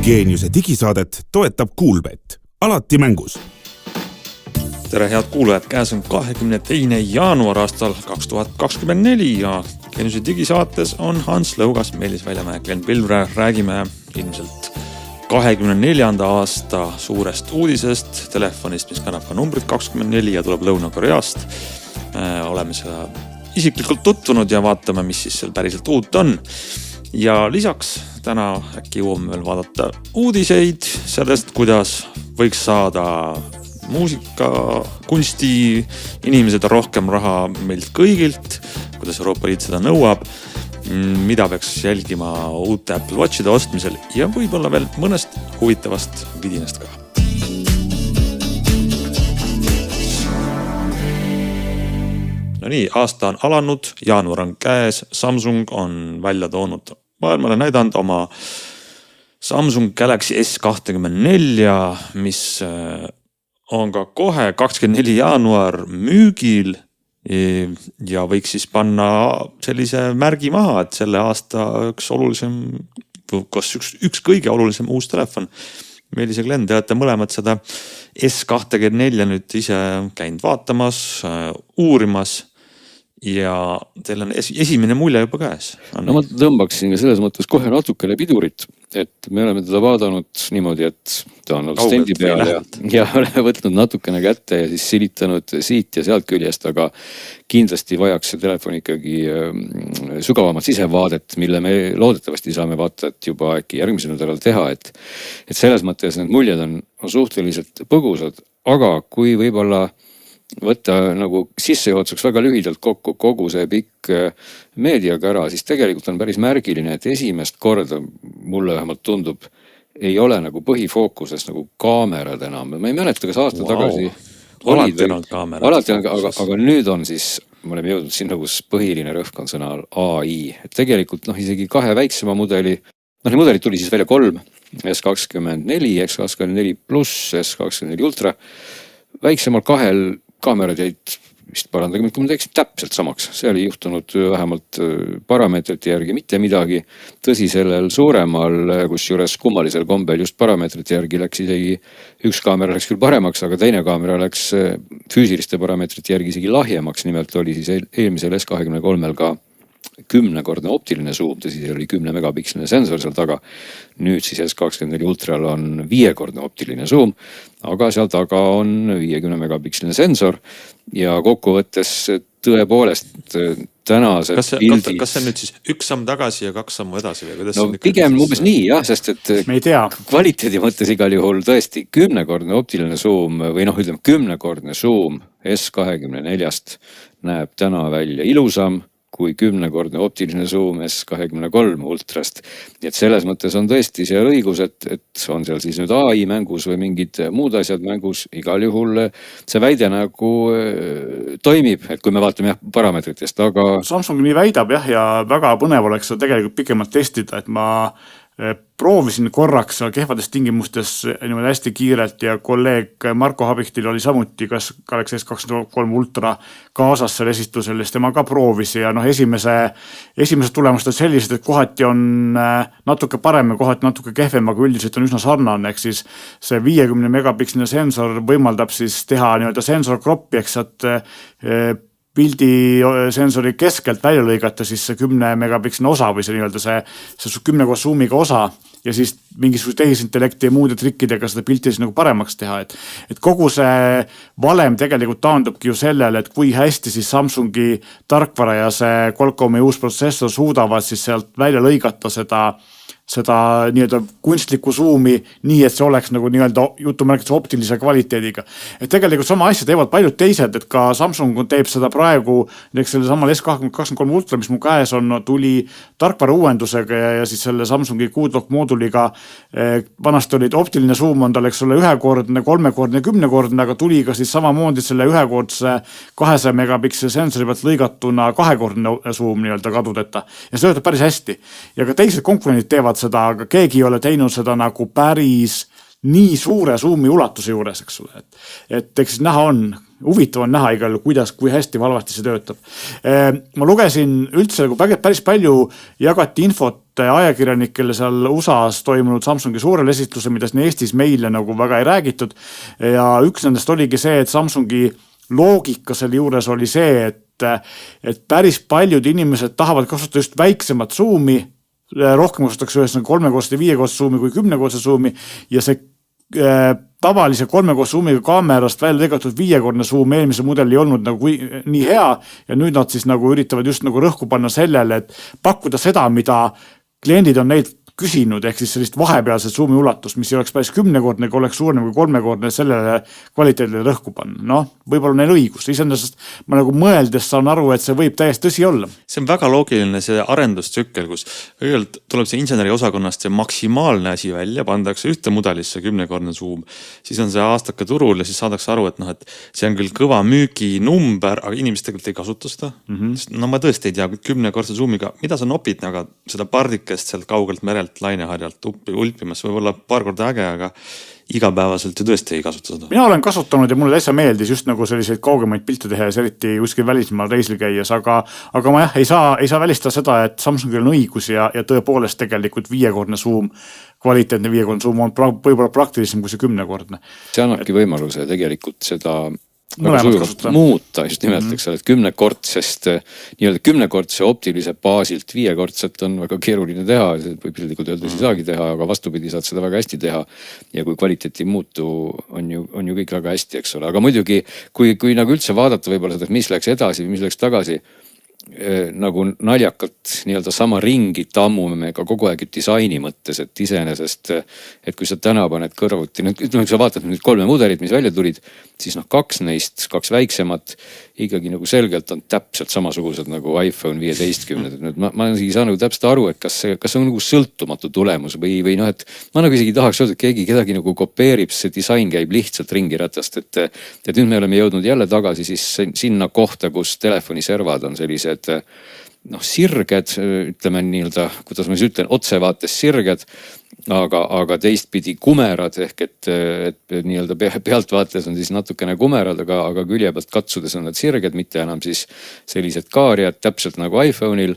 Geeniuse digisaadet toetab Kuulbet. Alati mängus. Tere head kuulajad, käes on 22. jaanuar aastal 2024 ja Geeniuse digisaates on Hans Lõugas, Meelis Väljamäe, Glen Pilvre. Räägime ilmselt 24. aasta suurest uudisest, telefonist, mis kannab ka numbrit 24 ja tuleb Lõuna-Koreast. Oleme seda isiklikult tutvunud ja vaatame, mis siis seal päriselt uut on. Ja lisaks täna äkki jõuame veel vaadata uudiseid sellest, kuidas võiks saada muusika, kunsti inimesed rohkem raha meilt kõigilt, kuidas Euroopa Liit seda nõuab, mida peaks jälgima uute Apple Watchide ostmisel ja võib-olla veel mõnest huvitavast vidinast ka. No nii, aasta on alanud, jaanuar on käes, Samsung on välja toonud maailmale näidanud oma Samsung Galaxy S24, mis on ka kohe 24 jaanuar müügil ja võiks siis panna sellise märgi maha, et selle aasta üks olulisem, üks kõige olulisem uus telefon. Meelis ja Glen, te olete mõlemad seda S24 nüüd ise käinud vaatamas, uurimas ja teil on esimene mulje juba käes. No ma tõmbaksin selles mõttes kohe natukene pidurit, et me oleme teda vaadanud niimoodi, et ta on olnud stendi peal ja oleme võtnud natukene kätte ja siis silitanud siit ja sealt küljest, aga kindlasti vajaks see telefon ikkagi sügavamat sisevaadet, mille me loodetavasti saame vaatajat juba äkki järgmisel nädalal teha, et selles mõttes need muljed on suhteliselt põgusad, aga kui võib-olla võtta nagu sissejuhatuseks väga lühidalt kokku kogu see pikk meediaga ära, siis tegelikult on päris märgiline, et esimest korda mulle vähemalt tundub, ei ole nagu põhifookuses nagu kaamerad enam. Ma ei mäleta, kas aasta tagasi alati on olnud kaamerad. Alati on, aga nüüd on siis, me oleme jõudnud sinna, kus põhiline rõhk on sõnal AI. Et tegelikult isegi kahe väiksema mudeli, need mudelid tuli siis välja 3, S24, S24 Plus, S24 Ultra. Väiksemal kahel kaamerad jäid vist parandagi, kui ma teeksin täpselt samaks. See oli juhtunud vähemalt parameetrite järgi mitte midagi. Tõsi, sellel suuremal, kus juures kummalisel kombel just parameetrite järgi läks isegi üks kaamera läks küll paremaks, aga teine kaamera läks füüsiliste parameetrite järgi isegi lahjemaks. Nimelt oli siis eelmisel S23 ka 10-kordne optiline zoom, tõsi, see oli 10 megapiksline sensor seal taga. Nüüd siis S24 Ultral on 5-kordne optiline zoom, aga seal taga on 50 megapiksline sensor ja kokkuvõttes tõepoolest tänased pildid. Kas see on nüüd siis üks samm tagasi ja 2 sammu edasi? Või no pigem umbes nii, jah, sest et kvaliteedi mõttes igal juhul tõesti 10-kordne optiline zoom või ütleme 10-kordne zoom S24 näeb täna välja ilusam kui 10-kordne optiline zoom S23 Ultrast. Nii et selles mõttes on tõesti seal õigus, et on seal siis nüüd AI mängus või mingid muud asjad mängus. Igal juhul see väide nagu toimib, et kui me vaatame parameetritest, aga Samsung nii väidab ja väga põnev oleks seda tegelikult pikemalt testida, et ma proovisin korraks kehvades tingimustes niimoodi hästi kiirelt ja kolleeg Marko Habiktil oli samuti kas Galaxy S23 Ultra kaasas selle esitlusel, sest tema ka proovis ja esimesed tulemust on sellised, et kohati on natuke parem ja kohati natuke kehvem, aga üldiselt on üsna sarnane, ehk siis see 50 megapiksline sensor võimaldab siis teha nii-öelda sensor kroppi, ehk saad pildi sensori keskelt välja lõigata siis see 10 megapiksline osa või see nii-öelda see 10 koos zoomiga osa ja siis mingisuguse tehisintellekti ja muude trikkidega seda pilti siis nagu paremaks teha. Et kogu see valem tegelikult taandubki ju sellele, et kui hästi siis Samsungi tarkvara ja see Qualcomm'i uus protsessor suudavad siis sealt välja lõigata seda nii-öelda kunstlikku zoomi nii, et see oleks nagu nii-öelda jutumärkides optilise kvaliteediga. Et tegelikult sama asja teevad paljud teised, et ka Samsung teeb seda praegu, näiteks selle samal S23 Ultra, mis mu käes on, tuli tarkvara uuendusega ja siis selle Samsungi Q-Dock mooduliga. Vanasti olid optiline zoom on tal, eks ole, 1-kordne, 3-kordne, 10-kordne, aga tuli ka siis samamoodi selle 1-kordse 200 megapikseli sensori pealt lõigatuna 2-kordne zoom nii-öelda kadudeta. Ja see töötab päris hästi. Ja ka teised konkurendid teevad seda, aga keegi ei ole teinud seda nagu päris nii suure zoomi ulatuse juures, eks ole. Et eks näha on, huvitav on näha igal, kui hästi või halvasti see töötab. Ma lugesin üldse päris palju jagati infot ajakirjanikele seal USAs toimunud Samsungi suurel esitluse, mida siin Eestis meile nagu väga ei räägitud. Ja üks nendest oligi see, et Samsungi loogika selle juures oli see, et päris paljud inimesed tahavad kasutada just väiksemat suumi, rohkem kasutatakse ühes 3-kordsed ja 5-kordsed suumi kui 10-kordsed suumi ja see tavalise 3-kordsed suumiga kaamerast välja tegatud 5-kordne suum eelmise mudel ei olnud nagu nii hea ja nüüd nad siis nagu üritavad just nagu rõhku panna sellele, et pakkuda seda, mida kliendid on neilt küsinud, ehk siis sellist vahepealset suumi ulatust, mis ei oleks päris 10-kordne, kui oleks suurem kui 3-kordne, sellele kvaliteedile rõhku panna. Noh, võib-olla neil õigus. Iseenesest ma nagu mõeldes saan aru, et see võib täiesti tõsi olla. See on väga loogiline see arendustsükkel, kus õigelt tuleb see inseneri osakonnast see maksimaalne asi välja, pandakse ühte mudelisse 10-kordne suum, siis on see aastake turul ja siis saadakse aru, et, et see on küll kõva müüginumber, aga inimesed tegelikult ei kasuta seda. No ma tõesti ei tea, 10-kordse suumiga, mida sa nopid, aga seda pardikest sealt kaugelt merelt laineharjalt ulpimas võib olla paar korda äge, aga igapäevaselt ju tõesti ei kasuta seda. Mina olen kasutanud ja mulle täitsa meeldis just nagu selliseid kaugemaid pilte teha, eriti kuskil välismaal reisil käies, aga ma jah, ei saa välistada seda, et Samsungil on õigus ja tõepoolest tegelikult 5-kordne suum, kvaliteetne 5-kordne suum on võib-olla praktilisem kui see 10-kordne. See annabki võimaluse tegelikult seda muuta just nimelt, eks ole, et 10-kordsest nii-öelda 10-kordse optilise baasilt 5-kordset on väga keeruline teha, või pildikult öeldes ei saagi teha, aga vastupidi saad seda väga hästi teha ja kui kvaliteet ei muutu, on ju kõik väga hästi, eks ole, aga muidugi kui nagu üldse vaadata võib-olla seda, et mis läks edasi või mis läks tagasi, nagu naljakalt nii-öelda sama ringi tammume me ka kogu aeg disaini mõttes, et iseenesest, et kui sa täna paned kõrvuti, kui sa vaatad nüüd 3 mudelit, mis välja tulid, siis 2 neist, 2 väiksemat, ikkagi nagu selgelt on täpselt samasugused nagu iPhone 15. Ma ei saa nagu täpselt aru, et kas see on nagu sõltumatu tulemus või et ma nagu isegi tahaks öelda, et keegi kedagi nagu kopeerib, see disain käib lihtsalt ringi ratast, et nüüd me oleme jõudnud jälle tagasi siis sinna kohta, kus telefoniservad on sellised sirged, ütleme nii-öelda, kuidas ma siis ütlen, otsevaates sirged, aga teistpidi kumerad ehk et nii-öelda pealtvaates on siis natukene kumerad, aga külje pealt katsudes on nad sirged, mitte enam siis sellised kaariad, täpselt nagu iPhone'il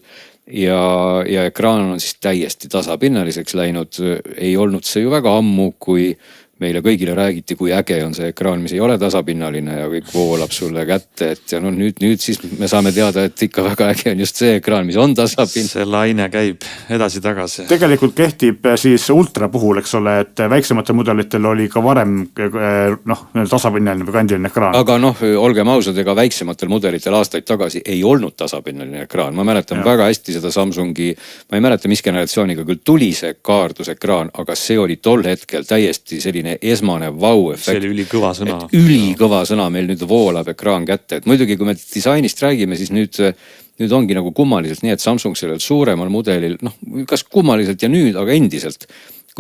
ja ekraan on siis täiesti tasapinnaliseks läinud. Ei olnud see ju väga ammu, kui meile kõigile räägiti, kui äge on see ekraan, mis ei ole tasapinnaline ja kõik voolab sulle kätte, et ja nüüd siis me saame teada, et ikka väga äge on just see ekraan, mis on tasapinnaline. See laine käib edasi-tagasi. Tegelikult kehtib siis ultra puhul, eks ole, et väiksemate mudelitel oli ka varem tasapinnaline või kandiline ekraan. Aga olgem ausad, ega väiksematel mudelitel aastaid tagasi ei olnud tasapinnaline ekraan. Ma mäletan väga hästi seda Samsungi, ma ei mäleta, mis generatsiooniga küll tuli see kaardusekraan, aga see oli tol hetkel täiesti selline esmane vau-efekt. See oli ülikõva sõna. Ülikõva sõna, meil nüüd voolab ekraan kätte. Et muidugi, kui me disainist räägime, siis nüüd ongi nagu kummaliselt nii, et Samsung sellel suuremal mudelil, kas kummaliselt ja nüüd, aga endiselt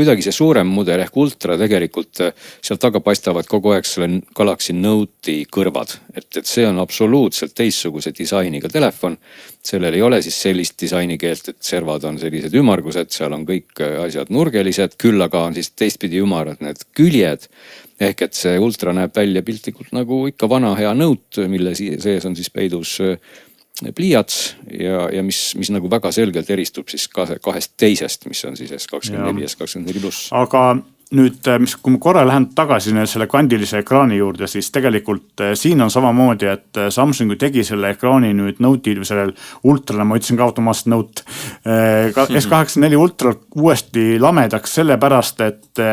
kuidagi see suurem mudel ehk ultra tegelikult sealt taga paistavad kogu aeg selle Galaxy Note'i kõrvad. Et see on absoluutselt teistsuguse disainiga telefon. Sellel ei ole siis sellist disainikeelt, et servad on sellised ümargused, seal on kõik asjad nurgelised, küll aga on siis teistpidi ümarad need küljed. Ehk et see ultra näeb välja piltlikult nagu ikka vana hea Note, mille sees on siis peidus pliiats ja mis nagu väga selgelt eristub siis kahest teisest, mis on siis S24 ja S24+. Aga nüüd, kui ma korra lähen tagasi selle kandilise ekraani juurde, siis tegelikult siin on samamoodi, et Samsung tegi selle ekraani nüüd Note'il või sellel ultrale, ma ütlesin ka automaatselt Note, S84 ultra uuesti lamedaks sellepärast, et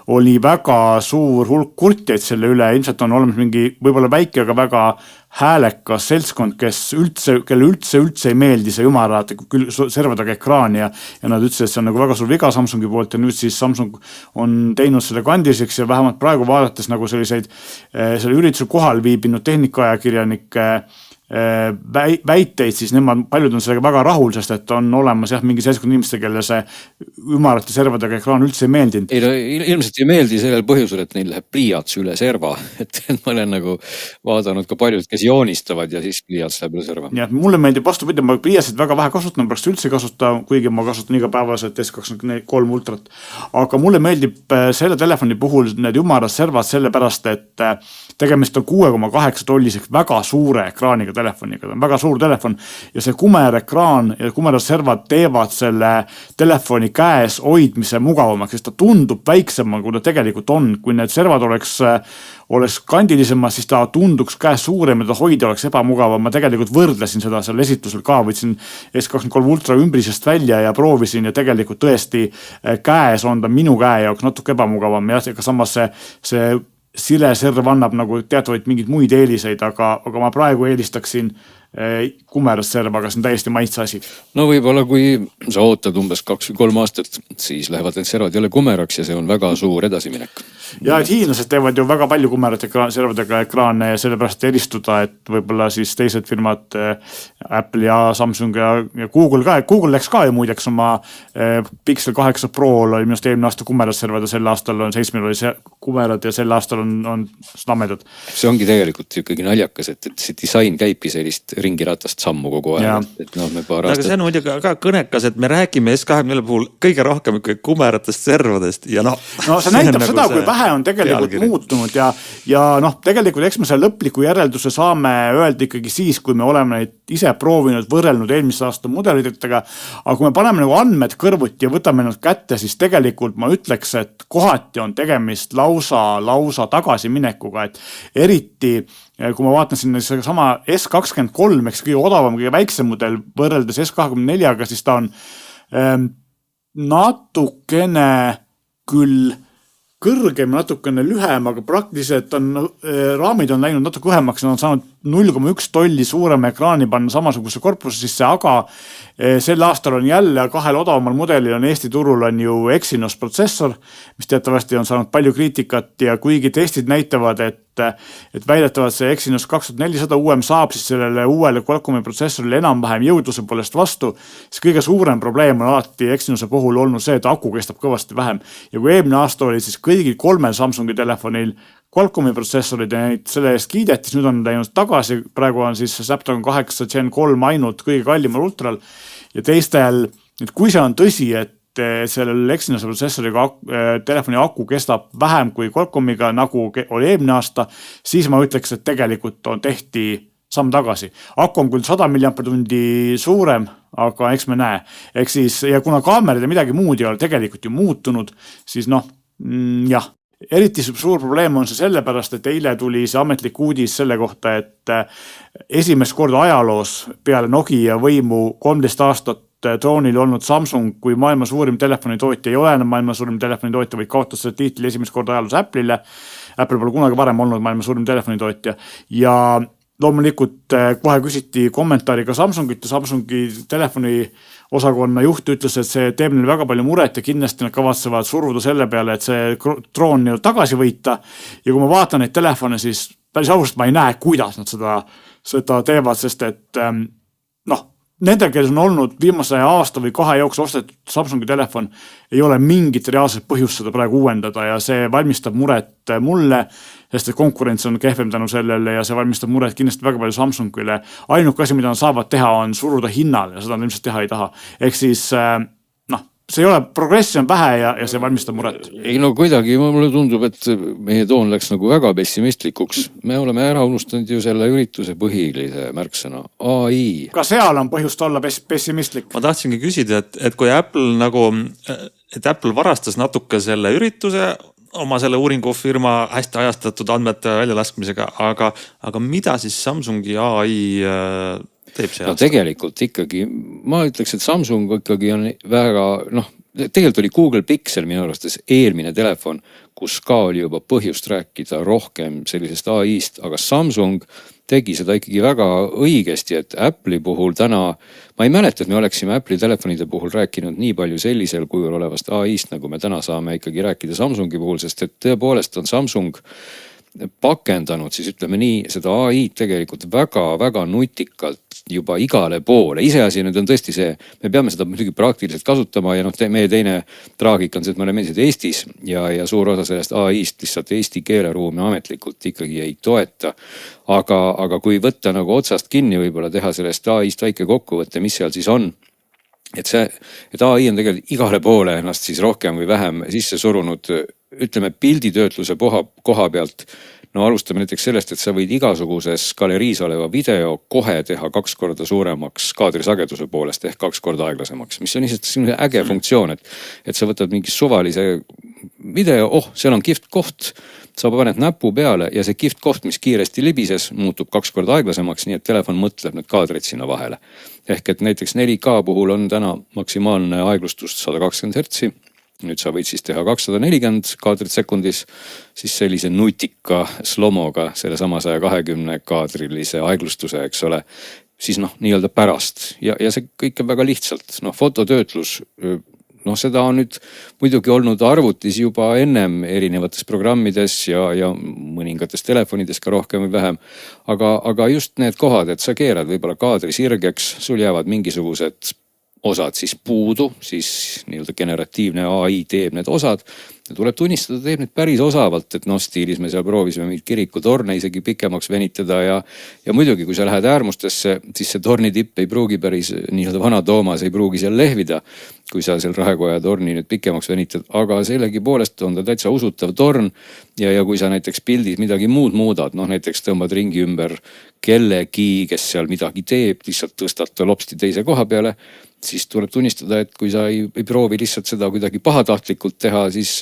oli väga suur hulk kurtjaid selle üle, ilmselt on olemas mingi võib-olla väike, aga väga häälekas seltskond, kelle üldse ei meeldi see ümarad servadaga ekraan ja nad ütlesid, et see on nagu väga suur viga Samsungi poolt ja nüüd siis Samsung on teinud selle kandiliseks ja vähemalt praegu vaadates nagu selliseid selle üritusel kohal viibinud tehnikaajakirjanike väiteid, siis nemad, paljud on sellega väga rahul, sest et on olemas mingi seltskond inimeste, kelle see ümarate servadega ekraan üldse ei meeldinud. Ei no ilmselt ei meeldi sellel põhjusel, et neil läheb pliiats üle serva, et ma olen nagu vaadanud ka paljud, kes joonistavad ja siis pliiats läheb üle serva. Ja mulle meeldib vastupidi, ma pliiatsit väga vähe kasutan, pärast üldse ei kasuta, kuigi ma kasutan igapäevaselt S23 Ultrat. Aga mulle meeldib selle telefoni puhul need ümarad servad sellepärast, et tegemist on 6,8 tolliseks väga suure ekraaniga telefoniga. Ta on väga suur telefon ja see kumer ekraan ja kumerad servad teevad selle telefoni käes hoidmise mugavamaks, sest ta tundub väiksema, kui ta tegelikult on. Kui need servad oleks kandilisemad, siis ta tunduks käes suurem ja ta hoida oleks ebamugavam. Ma tegelikult võrdlesin seda seal esitlusel ka, võtsin S23 Ultra ümbrisest välja ja proovisin ja tegelikult tõesti käes on ta minu käe jaoks natuke ebamugavam ja ka samas see sile serv annab nagu teatavaid mingeid muid eeliseid, aga ma praegu eelistaksin kumeras serv, aga see on täiesti maitse asi. No võib-olla kui sa ootad umbes 2 või 3 aastat, siis lähevad need servad jälle kumeraks ja see on väga suur edasiminek. Ja et hiinlased teevad ju väga palju kumerate servadega ekraane ja sellepärast eristuda, et võib-olla siis teised firmad Apple ja Samsung ja Google ka. Google läks ka ju muideks oma Pixel 8 Pro oli minust eelmine aasta kumerad servad ja sel aastal on 7 oli kumerad ja sel aastal on lamedad. See ongi tegelikult ikkagi naljakas, et see disain käibki sellist ringiratast sammu kogu aeg. Et no, aga see on muidugi ka kõnekas, et me räägime S24 puhul kõige rohkem kumeratest servadest ja no see näitab seda, kui vähe on tegelikult muutunud ja tegelikult eks me selle lõpliku järelduse saame öelda ikkagi siis, kui me oleme neid ise proovinud, võrrelnud eelmise aasta mudelitega, aga kui me paneme nagu andmed kõrvuti ja võtame nad kätte, siis tegelikult ma ütleks, et kohati on tegemist lausa tagasiminekuga, et eriti kui ma vaatan sinna sama S23, eks kõige odavam, kõige väiksem mudel võrreldes S24-ga, siis ta on natukene küll kõrgem, natukene lühem, aga praktiliselt raamid on läinud natuke õhemaks, on saanud 0,1 tolli suurema ekraani panna samasuguse korpuse sisse, aga sel aastal on jälle 2 odavamal mudelil on Eesti turul on ju Exynos protsessor, mis teatavasti on saanud palju kriitikat ja kuigi testid näitavad, et väidetavad see Exynos 2400 uuem saab siis sellele uuele Qualcomm'i protsessorile enam-vähem jõudluse poolest vastu, siis kõige suurem probleem on alati Exynose puhul olnud see, et aku kestab kõvasti vähem. Ja kui eelmine aasta oli siis kõigil 3 Samsungi telefonil Qualcomm'i protsessorid ja neid selle eest kiideti, siis nüüd on läinud tagasi, praegu on siis Snapdragon 8 Gen 3 ainult kõige kallimal Ultral ja teistel, et kui see on tõsi, et sellel Exynos protsessoriga telefoni aku kestab vähem kui Qualcomm'iga, nagu oli eelmine aasta, siis ma ütleks, et tegelikult on tehti samm tagasi. Aku on küll 100 mAh suurem, aga eks me näe. Ehk siis, ja kuna kaamerad ja midagi muud ei ole tegelikult ju muutunud, siis jah. Eriti suur probleem on see sellepärast, et eile tuli see ametlik uudis selle kohta, et esimest korda ajaloos peale Nokia võimu 13 aastat droonil olnud Samsung kui maailma suurim telefonitootja ei ole enam maailma suurim telefonitootja, vaid kaotas selle tiitli esimest korda ajaloos Apple'ile. Apple pole kunagi varem olnud maailma suurim telefonitootja ja loomulikult kohe küsiti kommentaari ka Samsungit ja Samsungi telefoni osakonna juht ütles, et see teeb neil väga palju muret ja kindlasti nad kavatsevad suruda selle peale, et see droon tagasi võita. Ja kui ma vaatan neid telefone, siis päris ausalt ma ei näe, kuidas nad seda teevad, sest et nendel, kes on olnud viimase aasta või 2 jooksul ostetud Samsungi telefon, ei ole mingit reaalset põhjust seda praegu uuendada ja see valmistab muret mulle, sest et konkurents on kehvem tänu sellele ja see valmistab muret kindlasti väga palju Samsungile. Ainuke asi, mida nad saavad teha, on suruda hinnale ja seda nad ilmselt teha ei taha. Ehk siis see ei ole, progressi on vähe ja see valmistab muret. Ei no kuidagi mulle tundub, et meie toon läks nagu väga pessimistlikuks. Me oleme ära unustanud ju selle ürituse põhilise märksõna AI. Ka seal on põhjust olla pessimistlik. Ma tahtsingi küsida, et kui Apple varastas natuke selle ürituse oma selle uuringufirma hästi ajastatud andmete väljalaskmisega, aga mida siis Samsungi AI teeb see aasta? No tegelikult ikkagi, ma ütleks, et Samsung ikkagi on väga, tegelikult oli Google Pixel minu arvates eelmine telefon, kus ka oli juba põhjust rääkida rohkem sellisest AI-st, aga Samsung tegi seda ikkagi väga õigesti, et Apple'i puhul täna, ma ei mäleta, et me oleksime Apple'i telefonide puhul rääkinud nii palju sellisel kujul olevast AI-st, nagu me täna saame ikkagi rääkida Samsungi puhul, sest et tõepoolest on Samsung pakendanud siis ütleme nii seda AI tegelikult väga-väga nutikalt juba igale poole. Iseasi nüüd on tõesti see, me peame seda muidugi praktiliselt kasutama ja meie teine traagik on see, et me oleme endiselt Eestis ja suur osa sellest AI-st lihtsalt Eesti keeleruumi ametlikult ikkagi ei toeta. Aga kui võtta nagu otsast kinni, võib-olla teha sellest AI-st väike kokkuvõtte, mis seal siis on. Et AI on tegelikult igale poole ennast siis rohkem või vähem sisse surunud, ütleme pilditöötluse koha pealt. No alustame näiteks sellest, et sa võid igasuguses galeriis oleva video kohe teha 2 korda suuremaks kaadrisageduse poolest ehk 2 korda aeglasemaks, mis on lihtsalt äge funktsioon, et sa võtad mingi suvalise video, seal on kihvt koht, sa paned näpu peale ja see kihvt koht, mis kiiresti libises, muutub 2 korda aeglasemaks, nii et telefon mõtleb need kaadrid sinna vahele. Ehk et näiteks 4K puhul on täna maksimaalne aeglustus 120 Hz. Nüüd sa võid siis teha 240 kaadrit sekundis, siis sellise nutika slomoga selle sama 120 kaadrilise aeglustuse, eks ole, siis nii-öelda pärast. Ja see kõik on väga lihtsalt. Fototöötlus, seda on nüüd muidugi olnud arvutis juba ennem erinevates programmides ja mõningates telefonides ka rohkem või vähem. Aga just need kohad, et sa keerad võib-olla kaadri sirgeks, sul jäävad mingisugused osad siis puudu, siis nii-öelda generatiivne AI teeb need osad ja tuleb tunnistada, teeb need päris osavalt, et stiilis me seal proovisime mingit kirikutorne isegi pikemaks venitada ja muidugi, kui sa lähed äärmustesse, siis see torni tipp ei pruugi päris nii-öelda vana Toomas ei pruugi seal lehvida, kui sa seal Raekoja torni nüüd pikemaks venitad, aga sellegi poolest on ta täitsa usutav torn ja kui sa näiteks pildis midagi muud muudad, näiteks tõmbad ringi ümber kellegi, kes seal midagi teeb, lihtsalt tõstad ta lopsti teise koha peale, siis tuleb tunnistada, et kui sa ei proovi lihtsalt seda kuidagi pahatahtlikult teha, siis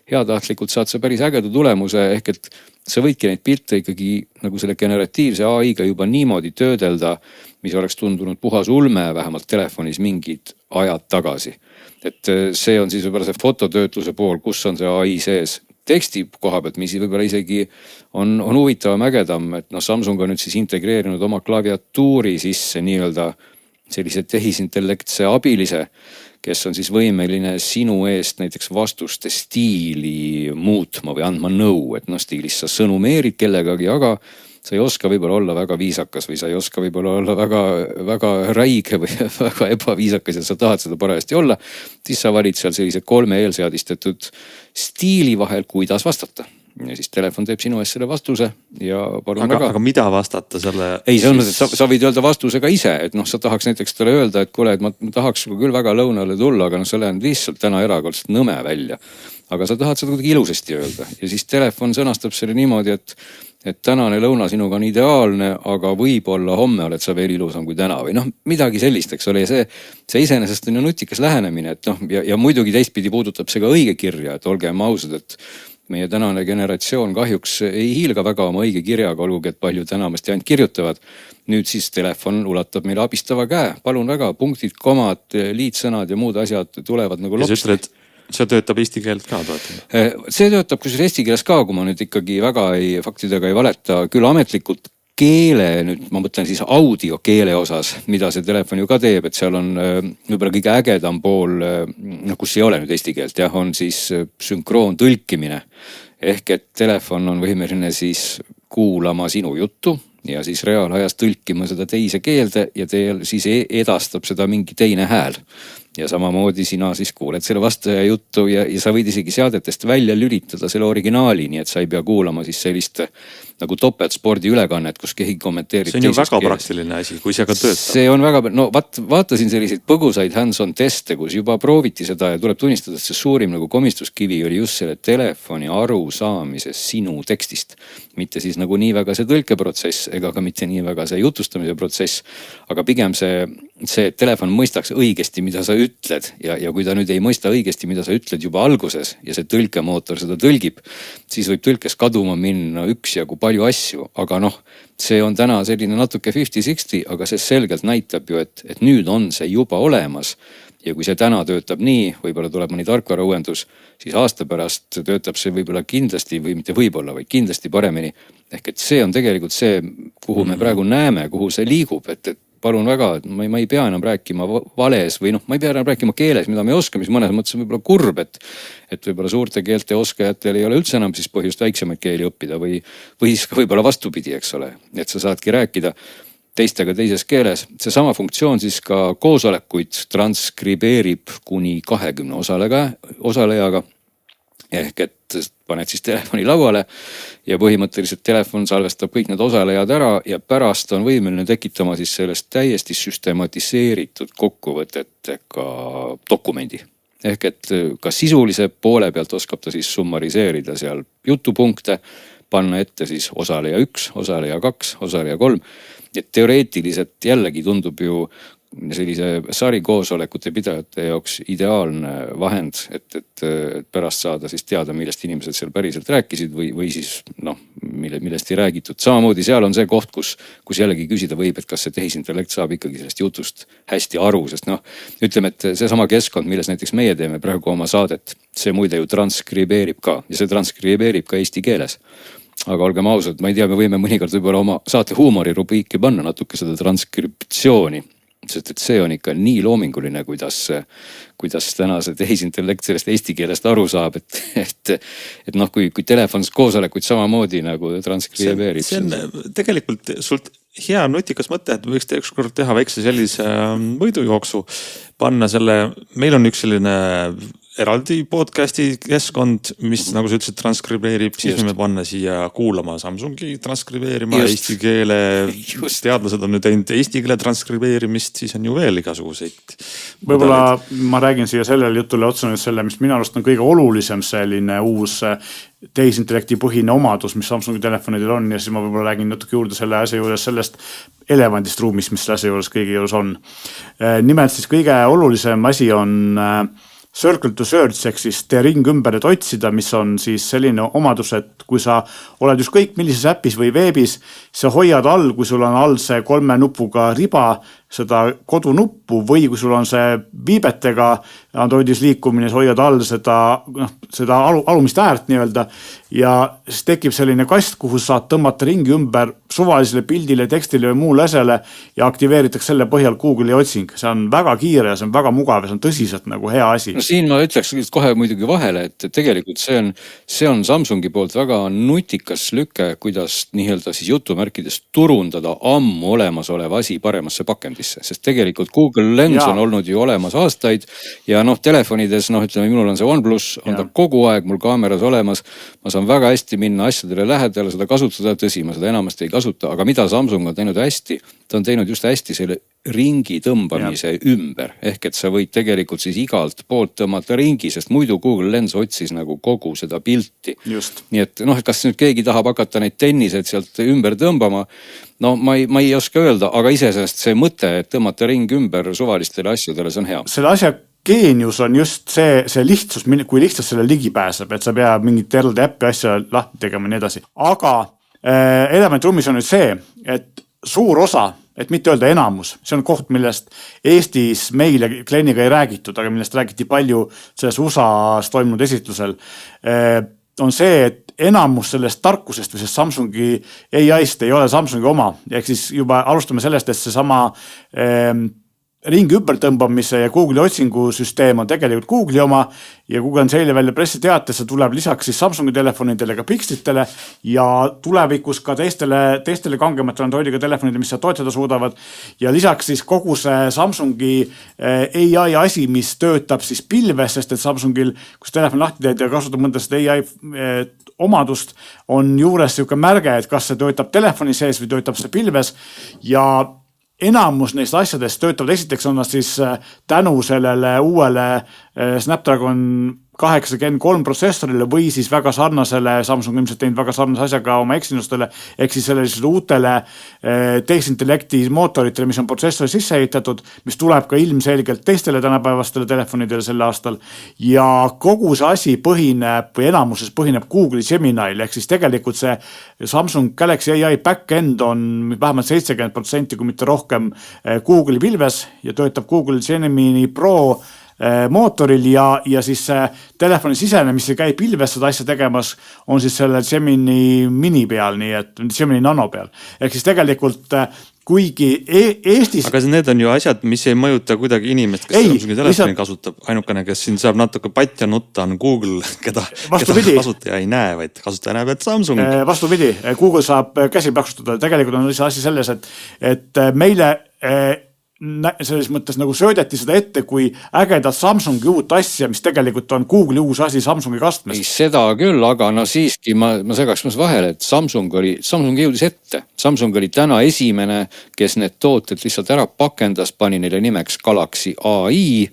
heatahtlikult saad sa päris ägeda tulemuse, ehk et sa võidki neid pilte ikkagi nagu selle generatiivse AI-ga juba niimoodi töödelda, mis oleks tundunud puhas ulme vähemalt telefonis mingid ajad tagasi. Et see on siis võib-olla see fototöötluse pool, kus on see AI sees. Teksti koha pealt, mis võib-olla isegi on huvitavam ägedam, et Samsung on nüüd siis integreerinud oma klaviatuuri sisse nii-öelda sellise tehisintellektse abilise, kes on siis võimeline sinu eest näiteks vastuste stiili muutma või andma nõu, et stiilis sa sõnumeerid kellegagi, aga sa ei oska võib-olla olla väga viisakas või sa ei oska võib-olla olla väga, väga räige või väga ebaviisakas ja sa tahad seda parajasti olla, siis sa valid seal sellise 3 eelseadistatud stiili vahel, kuidas vastata. Ja siis telefon teeb sinu eest selle vastuse ja palun väga. Aga mida vastata selle? Ei, see on, et sa võid öelda vastuse ka ise, et sa tahaks näiteks talle öelda, et kuule, et ma tahaks küll väga lõunale tulla, aga sa lähen lihtsalt täna erakordselt nõme välja. Aga sa tahad seda kuidagi ilusasti öelda ja siis telefon sõnastab selle niimoodi, et tänane lõuna sinuga on ideaalne, aga võib-olla homme oled sa veel ilusam kui täna või midagi sellist, eks ole. Ja see iseenesest on ju nutikas lähenemine, et ja muidugi teistpidi puudutab see ka õige kirja, et olgem ausad, et meie tänane generatsioon kahjuks ei hiilga väga oma õige kirjaga, olgugi, et palju tänamasti ainult kirjutavad. Nüüd siis telefon ulatab meile abistava käe. Palun väga, punktid, komad, liitsõnad ja muud asjad tulevad nagu lopsti. Ja sa ütled, et see töötab eesti keelt ka toetama? See töötab kusjuures eesti keeles ka, kui ma nüüd ikkagi väga faktidega ei valeta, küll ametlikult keele, nüüd ma mõtlen siis audiokeele osas, mida see telefon ju ka teeb, et seal on võib-olla kõige ägedam pool, kus ei ole nüüd eesti keelt, on siis sünkroon tõlkimine. Ehk et telefon on võimeline siis kuulama sinu juttu ja siis reaalajas tõlkima seda teise keelde ja siis edastab seda mingi teine hääl. Ja samamoodi sina siis kuuled selle vastaja juttu ja sa võid isegi seadetest välja lülitada selle originaali, nii et sa ei pea kuulama siis sellist nagu topeltspordi ülekannet, kus keegi kommenteerib. See on ju väga praktiline asi, kui see ka töötab. See on väga, vaatasin selliseid põgusaid hands-on teste, kus juba prooviti seda ja tuleb tunnistada, et see suurim nagu komistuskivi oli just selle telefoni arusaamises sinu tekstist. Mitte siis nagu nii väga see tõlkeprotsess ega ka mitte nii väga see jutustamise protsess, aga pigem see telefon mõistaks õigesti, mida sa ütled ja kui ta nüüd ei mõista õigesti, mida sa ütled juba alguses ja see tõlkemootor seda tõlgib, siis võib tõlkes kaduma minna üksjagu palju asju, aga see on täna selline natuke 50-60, aga see selgelt näitab ju, et nüüd on see juba olemas. Ja kui see täna töötab nii, võib-olla tuleb mõni tarkvarauuendus, siis aasta pärast töötab see võib-olla kindlasti või mitte võib-olla, vaid kindlasti paremini. Ehk et see on tegelikult see, kuhu me praegu näeme, kuhu see liigub, et palun väga, et ma ei pea enam rääkima vales või noh, ma ei pea enam rääkima keeles, mida ma ei oska, mis mõnes mõttes on võib-olla kurb, et võib-olla suurte keelte oskajatel ei ole üldse enam siis põhjust väiksemaid keeli õppida või siis ka võib-olla vastupidi, eks ole, et sa saadki rääkida teistega teises keeles. Seesama funktsioon siis ka koosolekuid transkribeerib kuni 20 osalejaga. Ehk et paned siis telefoni lauale ja põhimõtteliselt telefon salvestab kõik need osalejad ära ja pärast on võimeline tekitama siis sellest täiesti süstematiseeritud kokkuvõtetega dokumendi. Ehk et ka sisulise poole pealt oskab ta siis summariseerida seal jutupunkte, panna ette siis osaleja 1, osaleja 2, osaleja 3. Et teoreetiliselt jällegi tundub ju sellise sarikoosolekute pidajate jaoks ideaalne vahend, et pärast saada siis teada, millest inimesed seal päriselt rääkisid või siis noh, millest ei räägitud. Samamoodi seal on see koht, kus jällegi küsida võib, et kas see tehisintellekt saab ikkagi sellest jutust hästi aru, sest noh, ütleme, et seesama keskkond, milles näiteks meie teeme praegu oma saadet, see muide ju transkribeerib ka ja see transkribeerib ka eesti keeles. Aga olgem ausad, ma ei tea, me võime mõnikord võib-olla oma saate huumorirubriiki panna natuke seda transkriptsiooni. Sest et see on ikka nii loominguline, kuidas täna see tehisintellekt sellest eesti keelest aru saab, et noh, kui telefons koosolekuid samamoodi nagu transkribeerib. See on tegelikult sult hea nutikas mõte, et võiks ükskord teha väikse sellise võidujooksu, panna selle, meil on üks selline eraldi podcasti keskkond, mis nagu sa ütlesid, transkribeerib, siis võime panna siia kuulama Samsungi transkribeerima, eesti keele, teadlased on nüüd teinud eesti keele transkribeerimist, siis on ju veel igasuguseid. Võib-olla ma räägin siia sellele jutule otsa nüüd selle, mis minu arust on kõige olulisem selline uus tehisintellekti põhine omadus, mis Samsungi telefonidel on ja siis ma võib-olla räägin natuke juurde selle asja juures sellest elevandist ruumist, mis selle asja juures kõigi juures on. Nimelt siis kõige olulisem asi on Circle to Search ehk siis tee ring ümber, et otsida, mis on siis selline omadus, et kui sa oled ükskõik millises äpis või veebis, sa hoiad all, kui sul on all see 3 nupuga riba, seda kodunuppu või kui sul on see viibetega Androidis liikumine, sa hoiad all seda alumist äärt nii-öelda ja siis tekib selline kast, kuhu saad tõmmata ringi ümber suvalisele pildile, tekstile või muule asjale ja aktiveeritakse selle põhjal Google'i otsing. See on väga kiire ja see on väga mugav ja see on tõsiselt nagu hea asi. No siin ma ütleks kohe muidugi vahele, et tegelikult see on Samsungi poolt väga nutikas lüke, kuidas nii-öelda siis jutumärkides turundada ammu olemasoleva asi paremasse pakendisse, sest tegelikult Google Lens on olnud ju olemas aastaid ja noh, telefonides, noh ütleme, minul on see OnePlus, on ta kogu aeg mul kaameras olemas, ma saan väga hästi minna asjadele lähedale, seda kasutada, tõsi, ma seda enamasti ei kasuta, aga mida Samsung on teinud hästi, ta on teinud just hästi selle ringi tõmbamise ümber, ehk et sa võid tegelikult siis igalt poolt tõmmata ringi, sest muidu Google Lens otsis nagu kogu seda pilti. Just. Nii et noh, et kas nüüd keegi tahab hakata neid tenniseid sealt ümber tõmbama, no ma ei oska öelda, aga isesest see mõte, et tõmmata ring ümber suvalistele asjadele, see on hea. Selle asja geenius on just see lihtsus, kui lihtsalt selle ligi pääseb, et sa peab mingit eraldi äppi asja lahti tegema ja nii edasi. Aga elementruumis on nüüd see, et suur osa, et mitte öelda enamus, see on koht, millest Eestis meil ja Gleniga ei räägitud, aga millest räägiti palju selles USA's toimunud esitlusel, on see, et enamus sellest tarkusest või sellest Samsungi AI-st ei ole Samsungi oma. Ehk siis juba alustame sellest, et see sama ringi ümbertõmbamise ja Google'i otsingusüsteem on tegelikult Google'i oma ja Google on seile välja pressiteates, see tuleb lisaks siis Samsungi telefonidele ka Pixelitele ja tulevikus ka teistele kangematele Androidiga telefonidele, mis seda toetada suudavad ja lisaks siis kogu see Samsungi AI asi, mis töötab siis pilves, sest et Samsungil, kus telefon lahti teed ja kasutab mõnda seda AI omadust, on juures siuke märge, et kas see töötab telefoni sees või töötab see pilves ja enamus neist asjadest töötavad, esiteks on nad siis tänu sellele uuele Snapdragon 8 Gen 3 protsessorile või siis väga sarnasele, Samsung ilmselt teinud väga sarnase asjaga oma eksinustele, ehk siis sellele uutele tehisintellekti mootoritele, mis on protsessori sisse ehitatud, mis tuleb ka ilmselgelt teistele tänapäevastele telefonidele sel aastal ja kogu see asi põhineb või enamuses põhineb Google'i Gemini'l, ehk siis tegelikult see Samsung Galaxy AI backend on vähemalt 70%, kui mitte rohkem Google'i pilves ja töötab Google Gemini Pro mootoril ja siis telefoni sisene, mis ei käi pilves seda asja tegemas, on siis selle Gemini mini peal, nii et Gemini Nano peal. Ehk siis tegelikult kuigi Eestis... Aga need on ju asjad, mis ei mõjuta kuidagi inimest, kes Samsungi telefoni kasutab. Ainukene, kes siin saab natuke patja nutta on Google, keda kasutaja ei näe, vaid kasutaja näeb, et Samsung. Vastupidi, Google saab käsi plaksutada. Tegelikult on asi selles, et meile... selles mõttes nagu söödeti seda ette kui ägedat Samsungi uut asja, mis tegelikult on Google'i uus asi Samsungi kastmes. Ei, seda küll, aga no siiski ma segaks vahele, et Samsung jõudis ette. Samsung oli täna esimene, kes need tooted lihtsalt ära pakendas, pani neile nimeks Galaxy AI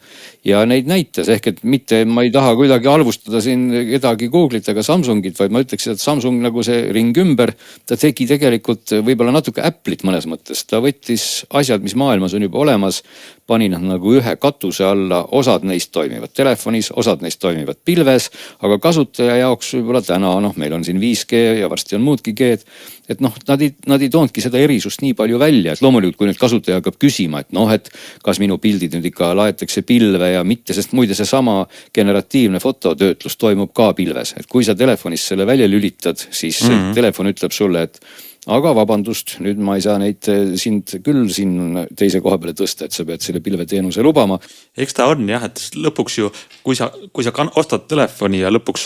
ja neid näitas. Ehk et mitte, ma ei taha kuidagi halvustada siin kedagi Google'it ega Samsungit, vaid ma ütleks, et Samsung nagu see ring ümber, ta tegi tegelikult võib-olla natuke Apple'it mõnes mõttes. Ta võttis asjad, mis maailmas on juba olemas, pani nad nagu ühe katuse alla, osad neist toimivad telefonis, osad neist toimivad pilves, aga kasutaja jaoks võib-olla täna, meil on siin 5G ja varsti on muudki G-d, et nad ei toonudki seda erisust nii palju välja, et loomulikult kui nüüd kasutaja hakkab küsima, et kas minu pildid nüüd ikka laetakse pilve ja mitte, sest muide seesama generatiivne fototöötlus toimub ka pilves, et kui sa telefonis selle välja lülitad, siis telefon ütleb sulle, et aga vabandust, nüüd ma ei saa neid sind küll siin teise koha peale tõsta, et sa pead selle pilveteenuse lubama. Eks ta on jah, et lõpuks ju, kui sa ostad telefoni ja lõpuks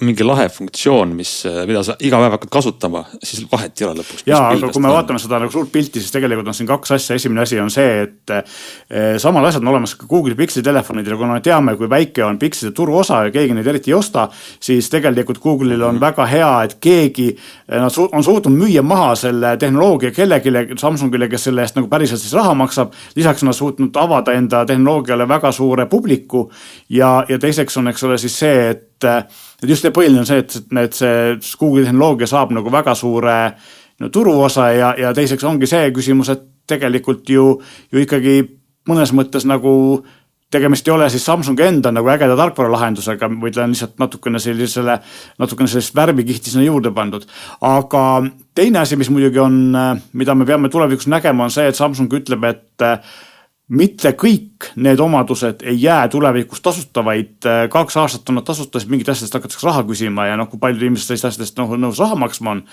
mingi lahe funktsioon, mida sa iga päev hakkad kasutama, siis vahet ei ole lõpuks. Jaa, aga kui me vaatame seda nagu suurt pilti, siis tegelikult on siin kaks asja. Esimene asi on see, et samal asjad on olemas ka Google Pixel telefonidel, kuna me teame, kui väike on Pixeli turuosa ja keegi neid eriti ei osta, siis tegelikult Google'il on väga hea, et keegi on suutnud müüa maha selle tehnoloogia kellegile, Samsungile, kes selle eest nagu päriselt siis raha maksab. Lisaks on suutnud avada enda tehnoloogiale väga suure publiku ja teiseks on, eks ole, siis see, et just see põhiline on see, et see Google tehnoloogia saab nagu väga suure turuosa ja teiseks ongi see küsimus, et tegelikult ju ikkagi mõnes mõttes nagu tegemist ei ole siis Samsungi enda nagu ägeda tarkvara lahendusega, või ta on lihtsalt natukene sellist värvikihti sinna juurde pandud. Aga teine asi, mis muidugi on, mida me peame tulevikus nägema, on see, et Samsung ütleb, et mitte kõik need omadused ei jää tulevikus tasuta, vaid 2 aastat on nad tasuta, siis mingid asjadest hakatakse raha küsima ja kui paljud inimesed sellist asjadest nõus raha maksma on.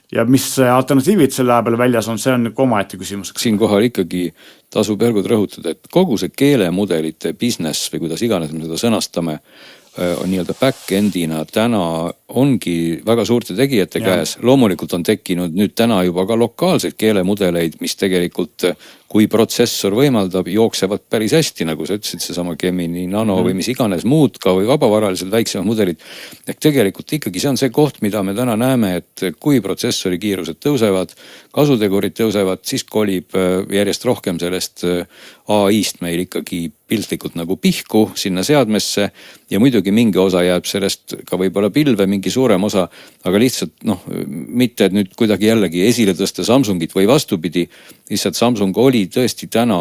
Ja mis alternatiivid selle aja peale väljas on, see on omaette küsimus. Siin kohal ikkagi tasub järgud rõhutada, et kogu see keelemudelite business või kuidas iganes me seda sõnastame, on nii-öelda back-endina täna ongi väga suurte tegijate käes. Loomulikult on tekkinud nüüd täna juba ka lokaalseid keelemudeleid, mis tegelikult, kui protsessor võimaldab, jooksevad päris hästi, nagu sa ütlesid, seesama Gemini Nano või mis iganes muud ka või vabavaralised väiksemad mudelid. Ehk tegelikult ikkagi see on see koht, mida me täna näeme, et kui protsessori kiirused tõusevad, kasutegurid tõusevad, siis kolib järjest rohkem sellest AI-st meil ikkagi piltlikult nagu pihku sinna seadmesse ja muidugi mingi osa jääb sellest ka võib-olla pilve, mingi suurem osa, aga lihtsalt mitte et nüüd kuidagi jällegi esile tõsta Samsungit või vastupidi, lihtsalt Samsung oli tõesti täna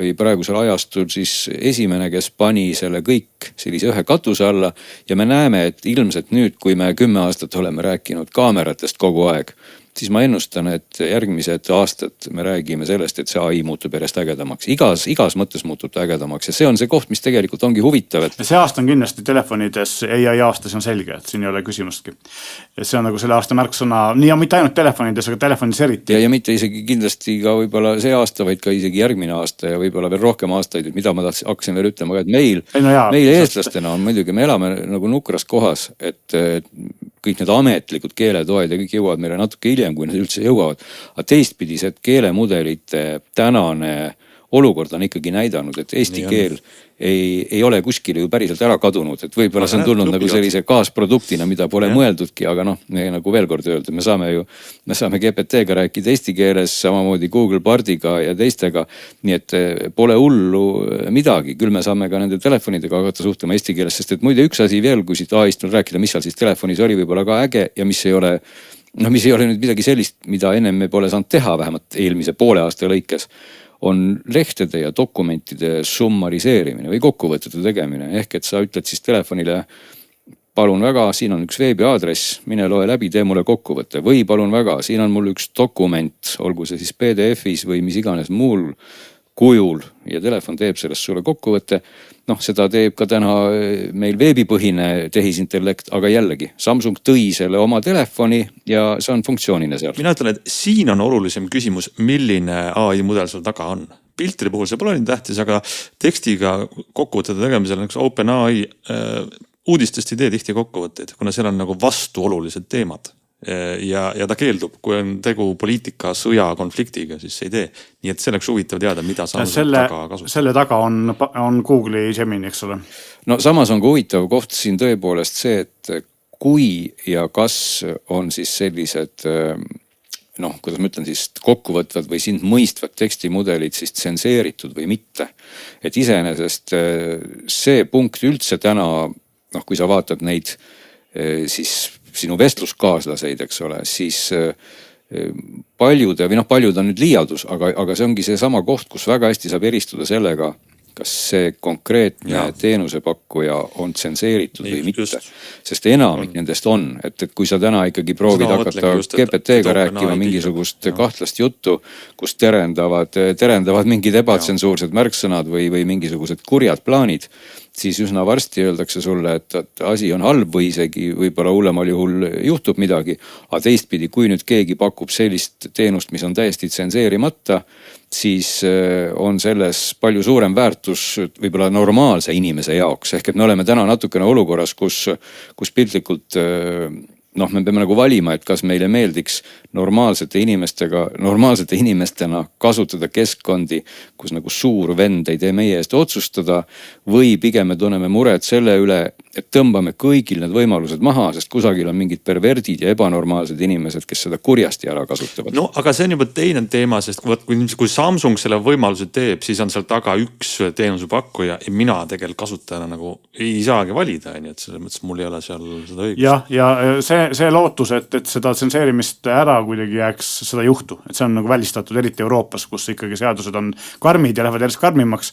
või praegusel ajastul siis esimene, kes pani selle kõik sellise ühe katuse alla ja me näeme, et ilmselt nüüd, kui me 10 aastat oleme rääkinud kaameratest kogu aeg, siis ma ennustan, et järgmised aastad me räägime sellest, et see AI muutub järjest ägedamaks. Igas mõttes muutub ägedamaks ja see on see koht, mis tegelikult ongi huvitav. See aasta on kindlasti telefonides, AI aasta, see on selge, et siin ei ole küsimustki. See on nagu selle aasta märksõna, nii ja mitte ainult telefonides, aga telefonides eriti. Ja mitte isegi kindlasti ka võib-olla see aasta, vaid ka isegi järgmine aasta ja võib-olla veel rohkem aastaid, mida ma hakkasin veel ütlema, et meil eestlastena on muidugi, me elame nagu nukras kohas, et kõik need ametlikud keeletoed ja kõik jõuavad meile natuke hiljem, kui nad üldse jõuavad. Aga teistpidised keelemudelite tänane olukord on ikkagi näidanud, et eesti keel ei ole kuskile ju päriselt ära kadunud, et võib-olla see on tulnud nagu sellise kaasproduktina, mida pole mõeldudki, aga me nagu veel kord öelda, me saame GPT-ga rääkida eesti keeles, samamoodi Google Bardiga ja teistega, nii et pole hullu midagi, küll me saame ka nende telefonidega hakata suhtlema eesti keeles, sest et muide üks asi veel, kui siit AI-st veel rääkida, mis seal siis telefonis oli võib-olla ka äge ja mis ei ole nüüd midagi sellist, mida ennem me pole saanud teha, vähemalt eelmise poole aasta lõikes, on lehtede ja dokumentide summariseerimine või kokkuvõtete tegemine. Ehk et sa ütled siis telefonile, palun väga, siin on üks veebiaadress, mine loe läbi, tee mulle kokkuvõtte. Või palun väga, siin on mul üks dokument, olgu see siis PDF-is või mis iganes muul kujul ja telefon teeb sellest sulle kokkuvõtte. Noh, seda teeb ka täna meil veebipõhine tehisintellekt, aga jällegi Samsung tõi selle oma telefoni ja see on funktsioonina seal. Mina ütlen, et siin on olulisem küsimus, milline AI mudel sul taga on. Piltri puhul see pole nii tähtis, aga tekstiga kokkuvõtete tegemisel näiteks OpenAI uudistest ei tee tihti kokkuvõtteid, kuna seal on nagu vastuolulised teemad. Ja ta keeldub, kui on tegu poliitika, sõja, konfliktiga, siis ei tee. Nii et selleks huvitav teada, mida Samsung taga kasutab. Selle taga on Google'i Gemini, eks ole. No samas on ka huvitav koht siin tõepoolest see, et kui ja kas on siis sellised, noh, kuidas ma ütlen siis kokkuvõtvad või sind mõistvad tekstimudelid siis tsenseeritud või mitte. Et iseenesest see punkt üldse täna, noh, kui sa vaatad neid siis sinu vestluskaaslaseid, eks ole, siis paljud on nüüd liialdus, aga see ongi see sama koht, kus väga hästi saab eristuda sellega, kas see konkreetne teenusepakkuja on tsenseeritud või mitte. Sest enamik nendest on, et kui sa täna ikkagi proovid hakata GPT-ga rääkima mingisugust kahtlast juttu, kus terendavad mingid ebatsensuursed märksõnad või mingisugused kurjad plaanid, siis üsna varsti öeldakse sulle, et asi on halb või isegi võib-olla hullemal juhul juhtub midagi. Aga teistpidi, kui nüüd keegi pakub sellist teenust, mis on täiesti tsenseerimata, siis on selles palju suurem väärtus võib-olla normaalse inimese jaoks. Ehk et me oleme täna natukene olukorras, kus piltlikult noh, me peame nagu valima, et kas meile meeldiks normaalsete inimestena kasutada keskkondi, kus nagu suur vend ei tee meie eest otsustada või pigem me tunneme muret selle üle, et tõmbame kõigil need võimalused maha, sest kusagil on mingid perverdid ja ebanormaalsed inimesed, kes seda kurjasti ära kasutavad. No, aga see on juba teine teema, sest kui Samsung selle võimaluse teeb, siis on seal taga üks teenusepakkuja ja mina tegelikult kasutajana nagu ei saagi valida, nii et selles mõttes mul ei ole seal seda õigust. Ja see lootus, et seda tsenseerimist ära kuidagi jääks, seda juhtu, et see on nagu välistatud eriti Euroopas, kus ikkagi seadused on karmid ja lähevad järjest karmimaks.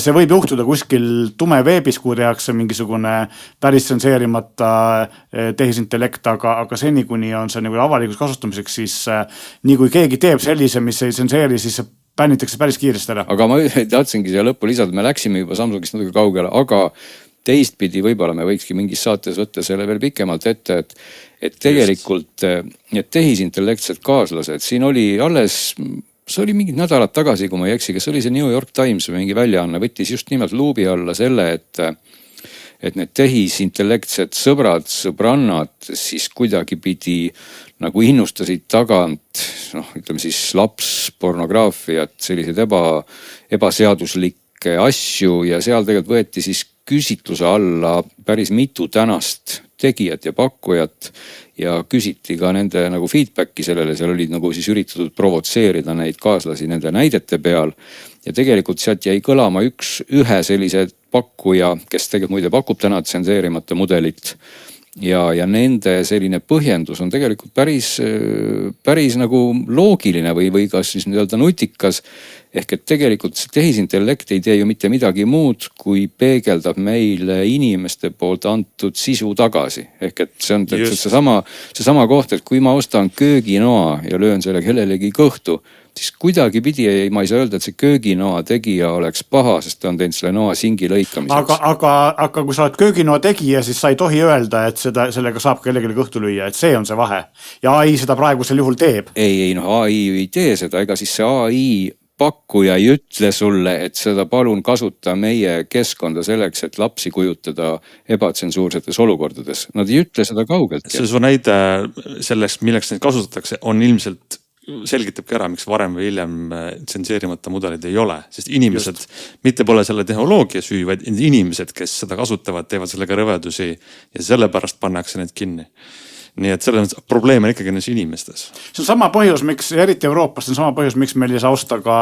See võib juhtuda kuskil tume veebis, kui tehakse mingisugune päris tsenseerimata tehisintellekt, aga seni, kuni on see nagu avalikus kasutamiseks, siis nii kui keegi teeb sellise, mis ei tsenseeri, siis see bännitakse päris kiiresti ära. Aga ma tahtsingi siia lõppu lisada, me läksime juba Samsungist natuke kaugele, aga teistpidi võib-olla me võikski mingis saates võtta selle veel pikemalt ette, et tegelikult need tehisintellektsed kaaslased, siin oli alles, see oli mingid nädalad tagasi, kui ma ei eksi, kes oli see New York Times või mingi väljaanne, võttis just nimelt luubi alla selle, et need tehisintellektsed sõbrannad siis kuidagi pidi nagu innustasid tagant, noh, ütleme siis lapspornograafiat, selliseid ebaseaduslikke asju ja seal tegelikult võeti siis küsitluse alla päris mitu tänast tegijat ja pakkujat ja küsiti ka nende nagu feedbacki sellele, seal olid nagu siis üritatud provotseerida neid kaaslasi nende näidete peal ja tegelikult sealt jäi kõlama ühe sellise pakkuja, kes tegelikult muide pakub täna tsenseerimata mudelit ja nende selline põhjendus on tegelikult päris nagu loogiline või kas siis nii-öelda nutikas. Ehk et tegelikult see tehisintellekt ei tee ju mitte midagi muud, kui peegeldab meile inimeste poolt antud sisu tagasi. Ehk et see on seesama koht, et kui ma ostan kööginoa ja löön selle kellelegi kõhtu, siis kuidagi pidi ma ei saa öelda, et see kööginoa tegija oleks paha, sest ta on teinud selle noa singi lõikamiseks. Aga kui sa oled kööginoa tegija, siis sa ei tohi öelda, et sellega saab kellelegi kõhtu lüüa, et see on see vahe. Ja AI seda praegusel juhul teeb. Ei, AI ei tee seda, ega siis see AI pakkuja ei ütle sulle, et seda palun kasuta meie keskkonda selleks, et lapsi kujutada ebatsensuursetes olukordades. Nad ei ütle seda kaugelt. See su näide selleks, milleks neid kasutatakse, on ilmselt selgitabki ära, miks varem või hiljem tsenseerimata mudelid ei ole, sest inimesed mitte pole selle tehnoloogia süü, vaid inimesed, kes seda kasutavad, teevad sellega rõvedusi ja sellepärast pannakse need kinni. Nii et selle probleem on ikkagi nendes inimestes. See on sama põhjus, miks, eriti Euroopas, see on sama põhjus, miks meil ei saa osta ka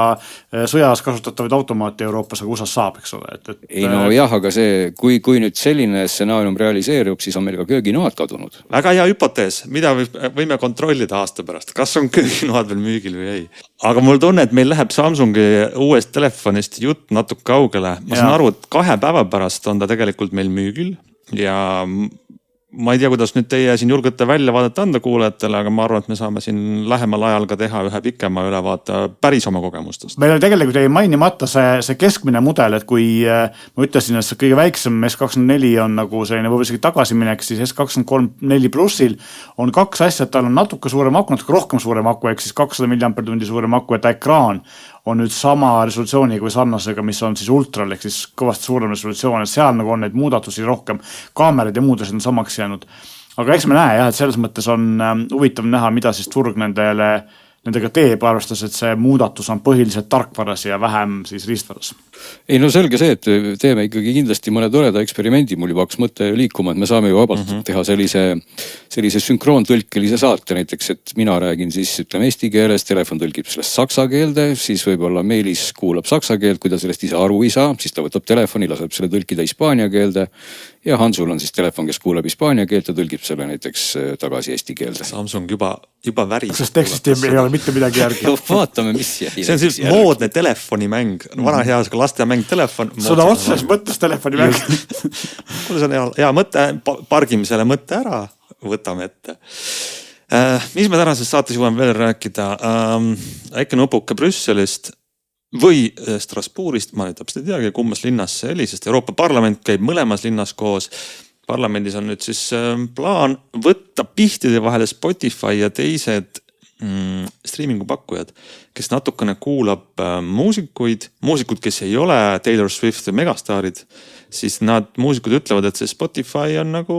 sõjas kasutatavaid automaate Euroopas, aga USAs saab, eks ole. Ei no jah, aga see, kui nüüd selline stsenaarium realiseerub, siis on meil ka kööginoad kadunud. Väga hea hüpotees, mida võime kontrollida aasta pärast, kas on kööginoad veel müügil või ei. Aga mul tunne, et meil läheb Samsungi uuest telefonist jutt natuke kaugele. Ma saan aru, et 2 päeva pärast on ta tegelikult meil müügil ja ma ei tea, kuidas nüüd teie siin julgete välja vaadata anda kuulajatele, aga ma arvan, et me saame siin lähemal ajal ka teha ühe pikema ülevaate päris oma kogemustest. Meil tegelikult jäi mainimata see keskmine mudel, et kui ma ütlesin, et see kõige väiksem S24 on nagu selline võib-olla isegi tagasiminek, siis S23 plussil on kaks asja, et tal on natuke suurem aku, natuke rohkem suurem aku, ehk siis 200 mAh suurem aku, et ekraan on nüüd sama resolutsiooniga või sarnasega, mis on siis ultral, ehk siis kõvasti suurem resolutsioon, et seal nagu on neid muudatusi rohkem, kaamerad ja muud asjad on samaks jäänud. Aga eks me näe jah, et selles mõttes on huvitav näha, mida siis turg nendega teeb, arvestas, et see muudatus on põhiliselt tarkvaras ja vähem siis riistvaras. Ei no selge see, et teeme ikkagi kindlasti mõne toreda eksperimendi, mul juba hakkas mõte liikuma, et me saame ju vabalt teha sellise sünkroontõlkelise saate näiteks, et mina räägin siis ütleme eesti keeles, telefon tõlgib sellest saksa keelde, siis võib-olla Meelis kuulab saksa keelt, kui ta sellest ise aru ei saa, siis ta võtab telefoni, laseb selle tõlkida hispaania keelde ja Hansul on siis telefon, kes kuulab hispaania keelt ja tõlgib selle näiteks tagasi eesti keelde. Samsung juba väris. Sest tekstist ei ole mitte midagi järgi. Vaatame, mis jäi. See on siis moodne telefonimäng, vana heas ka lastemäng telefon. Sõna otses mõttes telefonimäng. See on hea mõte, pargime selle mõtte ära, võtame ette. Mis me tänases saates jõuame veel rääkida? Äkki nupuke Brüsselist või Strasbourgist, ma nüüd täpselt ei teagi, kummas linnas see oli, sest Euroopa Parlament käib mõlemas linnas koos. Parlamendis on nüüd siis plaan võtta pihtide vahele Spotify ja teised streamingu pakkujad, kes natukene kuulab muusikud, kes ei ole Taylor Swift või megastaarid, siis nad muusikud ütlevad, et see Spotify on nagu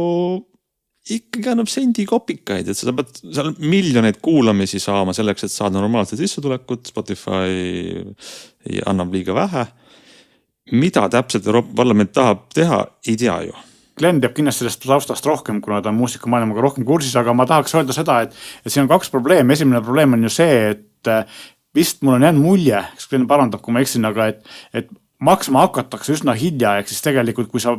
ikkagi annab sendi kopikaid, et sa pead seal miljoneid kuulamisi saama selleks, et saada normaalset sissetulekut. Spotify annab liiga vähe. Mida täpselt Euroopa Parlament tahab teha, ei tea ju. Glenn teab kindlasti sellest taustast rohkem, kuna ta on muusikamaailmaga rohkem kursis, aga ma tahaks öelda seda, et siin on kaks probleemi. Esimene probleem on ju see, et vist mul on jäänud mulje, kes Glenn parandab, kui ma eksin, aga et maksma hakatakse üsna hilja, ehk siis tegelikult, kui su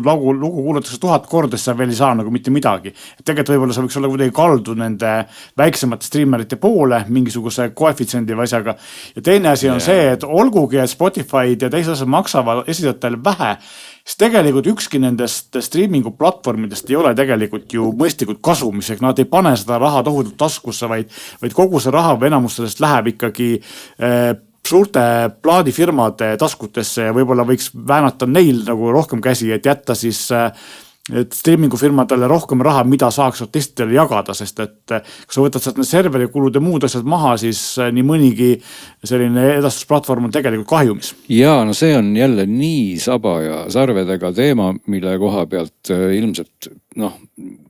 lugu kuulatakse 1000 korda, siis sa veel ei saa nagu mitte midagi. Et tegelikult võib-olla sa võiks olla kuidagi kaldu nende väiksemate streamerite poole mingisuguse koefitsiendi või asjaga. Ja teine asi on see, et olgugi, et Spotify'd ja teised asjad maksavad esitajatele vähe, siis tegelikult ükski nendest streamingu platvormidest ei ole tegelikult ju mõistlikult kasumis, ehk nad ei pane seda raha tohutult taskusse, vaid kogu see raha või enamus sellest läheb ikkagi suurte plaadifirmade taskutesse ja võib-olla võiks väänata neil nagu rohkem käsi, et jätta siis streamingu firmadele rohkem raha, mida saaks artistidele jagada, sest et kui sa võtad sealt need serveri kulud ja muud asjad maha, siis nii mõnigi selline edastusplatvorm on tegelikult kahjumis. Ja no see on jälle nii saba ja sarvedega teema, mille koha pealt ilmselt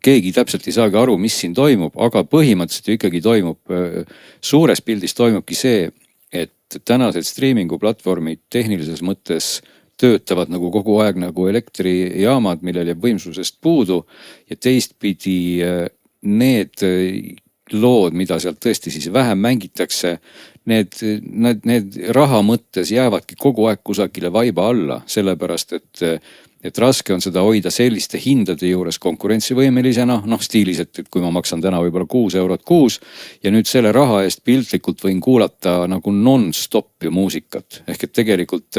keegi täpselt ei saagi aru, mis siin toimub, aga põhimõtteliselt ju ikkagi toimub, suures pildis toimubki see, et tänased streamingu platvormid tehnilises mõttes töötavad nagu kogu aeg nagu elektrijaamad, millel jääb võimsusest puudu ja teistpidi need lood, mida sealt tõesti siis vähem mängitakse, need raha mõttes jäävadki kogu aeg kusagile vaiba alla, sellepärast et raske on seda hoida selliste hindade juures konkurentsivõimelisena, stiilis, et kui ma maksan täna võib-olla 6 eurot kuus ja nüüd selle raha eest piltlikult võin kuulata nagu non-stop ju muusikat. Ehk et tegelikult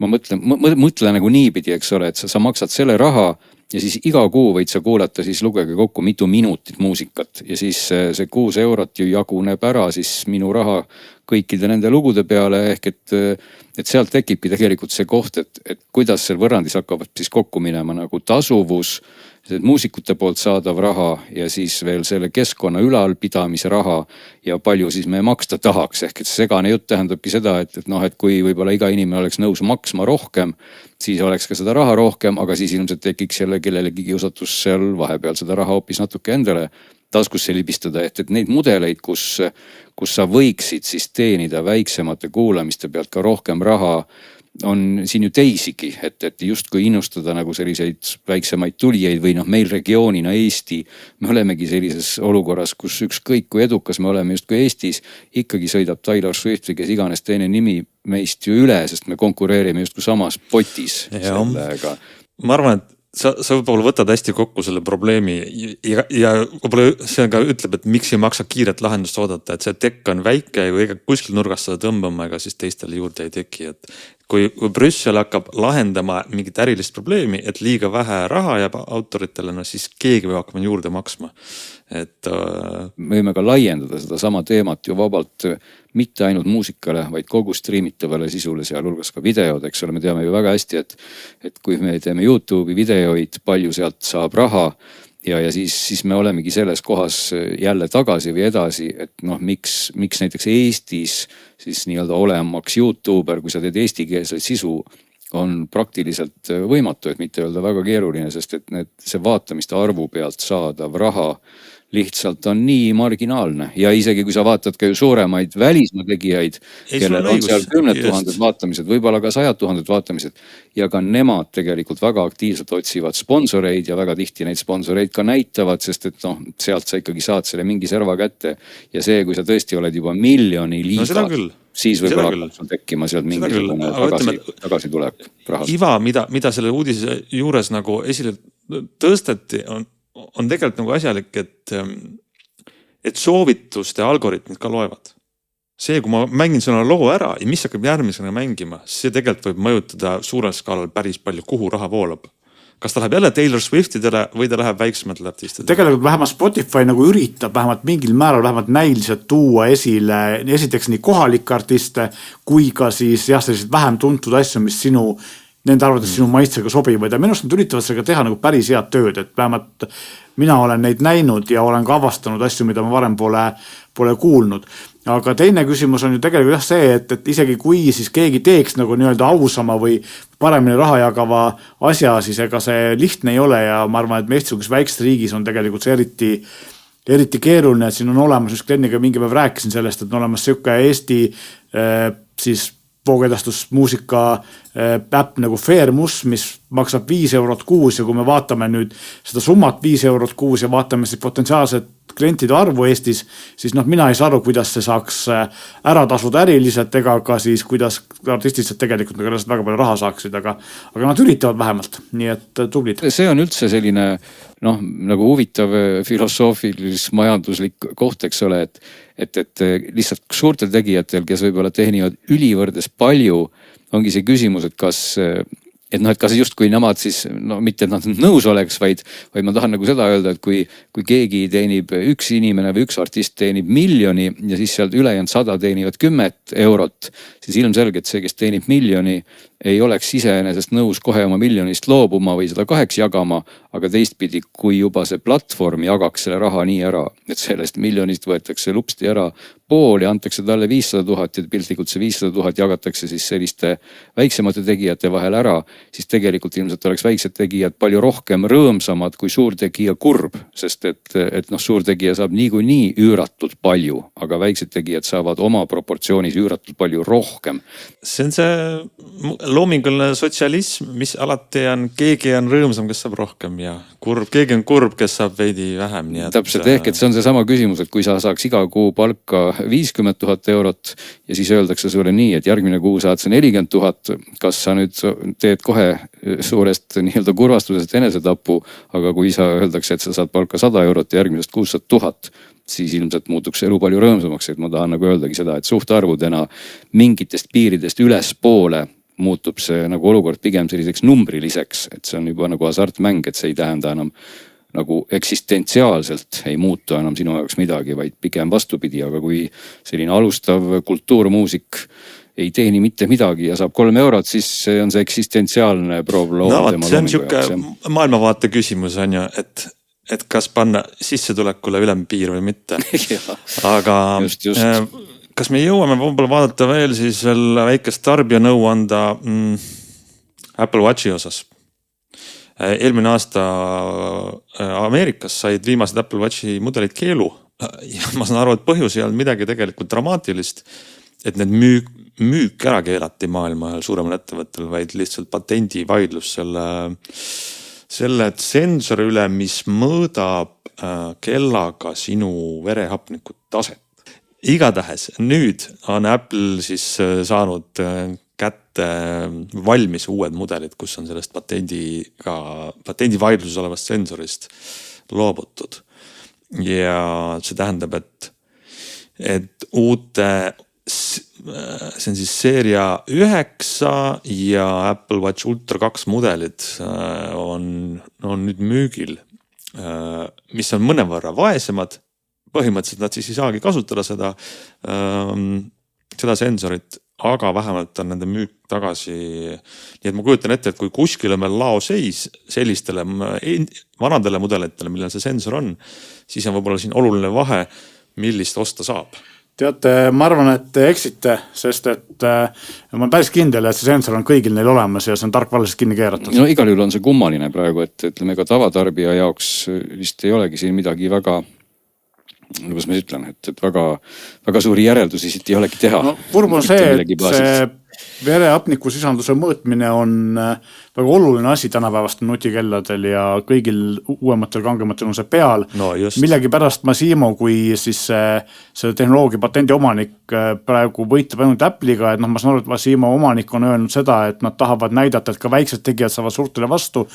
ma mõtlen nagu niipidi, eks ole, et sa maksad selle raha ja siis iga kuu võid sa kuulata, siis lugege kokku mitu minutit muusikat ja siis see 6 eurot ju jaguneb ära siis minu raha kõikide nende lugude peale, ehk et sealt tekibki tegelikult see koht, et kuidas seal võrrandis hakkavad siis kokku minema nagu tasuvus, muusikute poolt saadav raha ja siis veel selle keskkonna ülalpidamise raha ja palju siis me maksta tahaks, ehk et segane jutt tähendabki seda, et kui võib-olla iga inimene oleks nõus maksma rohkem, siis oleks ka seda raha rohkem, aga siis ilmselt tekiks jälle kellelegi kiusatus seal vahepeal seda raha hoopis natuke endale taskusse libistada, et neid mudeleid, kus sa võiksid siis teenida väiksemate kuulamiste pealt ka rohkem raha, on siin ju teisigi, et justkui innustada nagu selliseid väiksemaid tulijaid või meil regioonina Eesti, me olemegi sellises olukorras, kus ükskõik kui edukas me oleme justkui Eestis, ikkagi sõidab Taylor Swift või kes iganes teine nimi meist ju üle, sest me konkureerime justkui samas potis sellega. Ma arvan, et sa võib-olla võtad hästi kokku selle probleemi ja võib-olla see ka ütleb, et miks ei maksa kiiret lahendust oodata, et see tekk on väike ja kui kuskil nurgast seda tõmbama, ega siis teistele juurde ei teki. Et kui Brüssel hakkab lahendama mingit ärilist probleemi, et liiga vähe raha jääb autoritele, no siis keegi peab hakkama juurde maksma. Me võime ka laiendada seda sama teemat ju vabalt mitte ainult muusikale, vaid kogu striimitavale sisule, sealhulgas ka videod, eks ole, me teame ju väga hästi, et kui me teeme YouTube'i videoid, palju sealt saab raha ja siis me olemegi selles kohas jälle tagasi või edasi, et noh, miks näiteks Eestis siis nii-öelda olemaks YouTuber, kui sa teed eestikeelset sisu, on praktiliselt võimatu, et mitte öelda väga keeruline, sest et see vaatamiste arvu pealt saadav raha lihtsalt on nii marginaalne ja isegi kui sa vaatad ka ju suuremaid välismaa tegijaid, kellel on seal 10 000 vaatamised, võib-olla ka 100 000 vaatamised ja ka nemad tegelikult väga aktiivselt otsivad sponsoreid ja väga tihti neid sponsoreid ka näitavad, sest et noh, sealt sa ikkagi saad selle mingi serva kätte ja see, kui sa tõesti oled juba miljoni liigas, siis võib-olla hakkab sul tekkima sealt mingisugune tagasi tuleb rahast. Iva, mida selle uudise juures nagu esile tõsteti, on tegelikult nagu asjalik, et soovituste algoritmid ka loevad. See, kui ma mängin selle loo ära ja mis hakkab järgmisena mängima, see tegelikult võib mõjutada suurel skaalal päris palju, kuhu raha voolab. Kas ta läheb jälle Taylor Swiftidele või ta läheb väiksematele artistidele? Tegelikult vähemalt Spotify nagu üritab vähemalt mingil määral vähemalt näiliselt tuua esile esiteks nii kohalikke artiste kui ka siis jah, sellised vähem tuntud asju, mis nende arvates sinu maitsega sobivad ja minu arust nad üritavad sellega teha nagu päris head tööd, et vähemalt mina olen neid näinud ja olen ka avastanud asju, mida ma varem pole kuulnud. Aga teine küsimus on ju tegelikult see, et isegi kui siis keegi teeks nagu nii-öelda ausama või paremini raha jagava asja, siis ega see lihtne ei ole ja ma arvan, et me Eestis väikses riigis on tegelikult see eriti keeruline, et siin on olemas, just Gleniga mingi päev rääkisin sellest, et on olemas siuke Eesti siis voogedastusmuusika äpp nagu Fairmus, mis maksab 5 eurot kuus ja kui me vaatame nüüd seda summat 5 eurot kuus ja vaatame siis potentsiaalset klientide arvu Eestis, siis noh, mina ei saa aru, kuidas see saaks ära tasuda äriliselt ega ka siis, kuidas artistid tegelikult väga palju raha saaksid, aga nad üritavad vähemalt, nii et tublid. See on üldse selline noh, nagu huvitav filosoofilis majanduslik koht, eks ole, et lihtsalt suurtel tegijatel, kes võib-olla teenivad ülivõrdes palju, ongi see küsimus, et kas justkui nemad siis, no mitte et nad nõus oleks, vaid ma tahan nagu seda öelda, et kui keegi teenib üks inimene või üks artist teenib 1 miljoni ja siis sealt ülejäänud 100 teenivad 10 eurot, siis ilmselgelt see, kes teenib 1 miljoni, ei oleks iseenesest nõus kohe oma 1 miljonist loobuma või seda 2 jagama, aga teistpidi, kui juba see platvorm jagaks selle raha nii ära, et sellest 1 miljonist võetakse lupsti ära pool ja antakse talle 500 000 ja piltlikult see 500 000 jagatakse siis selliste väiksemate tegijate vahel ära, siis tegelikult ilmselt oleks väiksed tegijad palju rohkem rõõmsamad kui suurtegija kurb, sest et noh, suurtegija saab niikuinii üüratult palju, aga väiksed tegijad saavad oma proportsioonis üüratult palju rohkem. See on see loominguline sotsialism, mis alati on, keegi on rõõmsam, kes saab rohkem ja keegi on kurb, kes saab veidi vähem. Täpselt, ehk et see on see sama küsimus, et kui sa saaks iga kuu palka 50 000 eurot ja siis öeldakse sulle nii, et järgmine kuu saad sa 40 000, kas sa nüüd teed kohe suurest nii-öelda kurvastusest enesetapu, aga kui sa öeldakse, et sa saad palka 100 eurot ja järgmisest kuust saad 1000, siis ilmselt muutuks elu palju rõõmsamaks, et ma tahan nagu öeldagi seda, et suhtarvudena mingitest piiridest ülespoole muutub see nagu olukord pigem selliseks numbriliseks, et see on juba nagu hasartmäng, et see ei tähenda enam nagu eksistentsiaalselt ei muutu enam sinu jaoks midagi, vaid pigem vastupidi, aga kui selline alustav kultuurmuusik ei teeni mitte midagi ja saab 3 eurot, siis see on see eksistentsiaalne probleem. No, see on siuke maailmavaate küsimus on ju, et kas panna sissetulekule ülempiir või mitte. Aga just. Kas me jõuame võib-olla vaadata veel siis veel väikest tarbija nõu anda Apple Watchi osas? Eelmine aasta Ameerikas said viimased Apple Watchi mudelid keelu ja ma saan aru, et põhjus ei olnud midagi tegelikult dramaatilist, et need müük ära keelati maailma suuremal ettevõttel, vaid lihtsalt patendivaidlus selle sensori üle, mis mõõdab kellaga sinu verehapniku taset. Igatahes nüüd on Apple siis saanud kätte valmis uued mudelid, kus on sellest patendivaidluses olevast sensorist loobutud. Ja see tähendab, et uute see on siis seeria 9 ja Apple Watch Ultra 2 mudelid on nüüd müügil, mis on mõnevõrra vaesemad. Põhimõtteliselt nad siis ei saagi kasutada seda sensorit, aga vähemalt on nende müük tagasi. Nii et ma kujutan ette, et kui kuskil on veel laoseis sellistele vanadele mudelitele, millel see sensor on, siis on võib-olla siin oluline vahe, millist osta saab. Teate, ma arvan, et te eksite, sest et ma olen päris kindel, et see sensor on kõigil neil olemas ja see on tarkvallasest kinni keeratud. No igal juhul on see kummaline praegu, et ütleme ka tavatarbija jaoks vist ei olegi siin midagi väga, kuidas ma ütlen, et väga suuri järeldusi siit ei olegi teha. No, kurb on see, et see vereapniku sisalduse mõõtmine on väga oluline asi tänapäevastel nutikelladel ja kõigil uuematel kangematel on see peal. No, millegi pärast Masimo, kui siis see tehnoloogia patendi omanik praegu võitleb ainult Apple'iga, et ma saan aru, et Masimo omanik on öelnud seda, et nad tahavad näidata, et ka väiksed tegijad saavad suurtele vastu.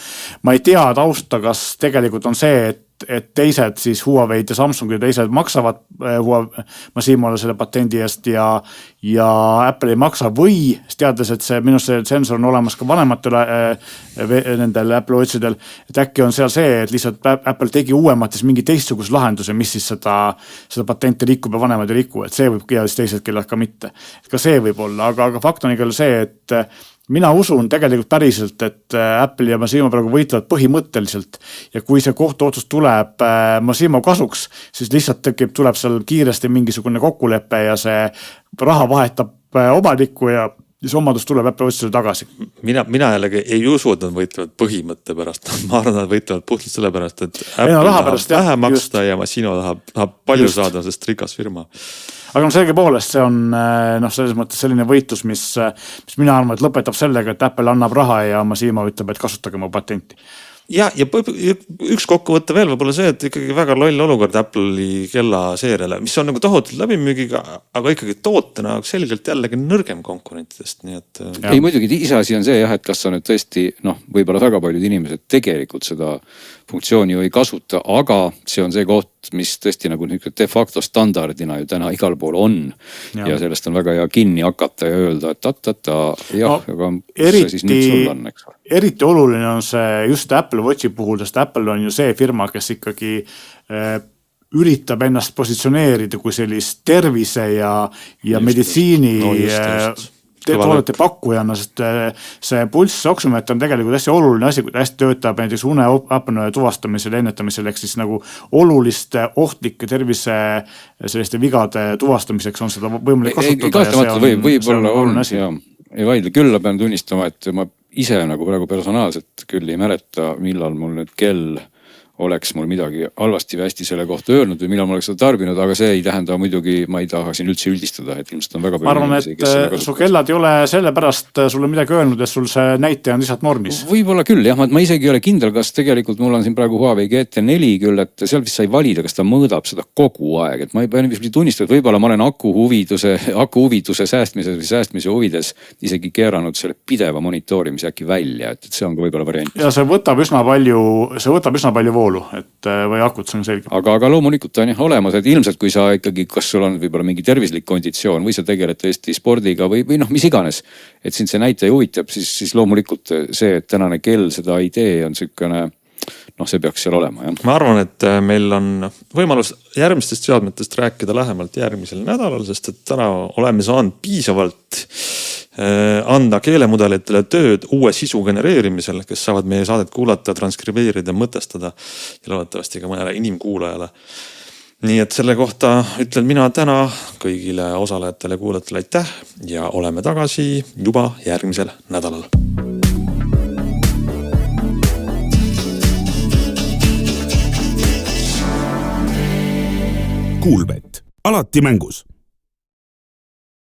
Ma ei tea tausta, kas tegelikult on see, et teised siis Huawei ja Samsung ja teised maksavad Masimole selle patendi eest ja Apple ei maksa või teades, et see minu see sensor on olemas ka vanematele nendel Apple Watchidel, et äkki on seal see, et lihtsalt Apple tegi uuemates mingi teistsuguse lahenduse, mis siis seda patenti rikub ja vanemad ei riku, et see võib ja siis teised kellad ka mitte. Ka see võib olla, aga fakt on igal see, et mina usun tegelikult päriselt, et Apple ja Masimo praegu võitlevad põhimõtteliselt ja kui see kohtuotsus tuleb Masimo kasuks, siis lihtsalt tuleb seal kiiresti mingisugune kokkulepe ja see raha vahetab omanikku ja siis omadus tuleb Apple Watchile tagasi. Mina jällegi ei usu, et nad võitlevad põhimõtte pärast. Ma arvan, nad võitlevad puhtalt selle pärast, et Apple tahab vähe maksta ja Masimo tahab palju saada, sest rikas firma. Aga selge poolest see on selles mõttes selline võitlus, mis mina arvan, et lõpetab sellega, et Apple annab raha ja Masimo ütleb, et kasutage mu patenti. Ja üks kokkuvõtte veel võib-olla see, et ikkagi väga loll olukord Apple'i kella seeriale, mis on nagu tohutult läbimüügiga, aga ikkagi tootena selgelt jällegi nõrgem konkurentidest. Nii et... Ei muidugi iseasi on see, et kas on nüüd tõesti, võib-olla väga paljud inimesed tegelikult seda funktsiooni ju ei kasuta, aga see on see koht, mis tõesti nagu de facto standardina ju täna igal pool on ja sellest on väga hea kinni hakata ja öelda, et aga see siis nüüd sul on, eks. Eriti oluline on see just Apple Watchi puhul, sest Apple on ju see firma, kes ikkagi üritab ennast positsioneerida kui sellist tervise ja meditsiini toodete pakkujana, sest see pulssoksümeeter on tegelikult hästi oluline asi, kui ta hästi töötab näiteks uneapnoe tuvastamisel, ennetamisel, ehk siis nagu oluliste ohtlike tervise selliste vigade tuvastamiseks on seda võimalik kasutada. Kahtlemata võib-olla on asi. Ei vaidle, küll pean tunnistama, et ma ise nagu praegu personaalselt küll ei mäleta, millal mul nüüd kell oleks mul midagi halvasti või hästi selle kohta öelnud või millal ma oleks seda tarbinud, aga see ei tähenda muidugi, ma ei taha siin üldse üldistada, et ilmselt on väga palju. Ma arvan, et su kellad ei ole selle pärast sulle midagi öelnud, et sul see näitaja on lihtsalt normis. Võib-olla küll, jah, ma isegi ei ole kindel, kas tegelikult mul on siin praegu Huawei GT4 küll, et seal vist sai valida, kas ta mõõdab seda kogu aeg, et ma ei pean tunnistada, et võib-olla ma olen aku huvituse säästmise huvides isegi keeranud selle pideva monitoorimise äkki välja, et see on ka võib-olla variant. Ja see võtab üsna palju või akut, see on selge. Aga loomulikult ta on jah olemas, et ilmselt kui sa ikkagi, kas sul on võib-olla mingi tervislik konditsioon või sa tegeled tõesti spordiga või mis iganes, et sind see näitaja huvitab, siis loomulikult see, et tänane kell seda ei tee, on sükene, see peaks seal olema. Jah. Ma arvan, et meil on võimalus järgmistest seadmetest rääkida lähemalt järgmisel nädalal, sest et täna oleme saanud piisavalt anda keelemudelitele tööd uue sisu genereerimisel, kes saavad meie saadet kuulata, transkribeerida, mõtestada ja loodetavasti ka mõnele inimkuulajale. Nii et selle kohta ütlen mina täna kõigile osalejatele kuulajatele aitäh ja oleme tagasi juba järgmisel nädalal. Kuulbett, alati mängus.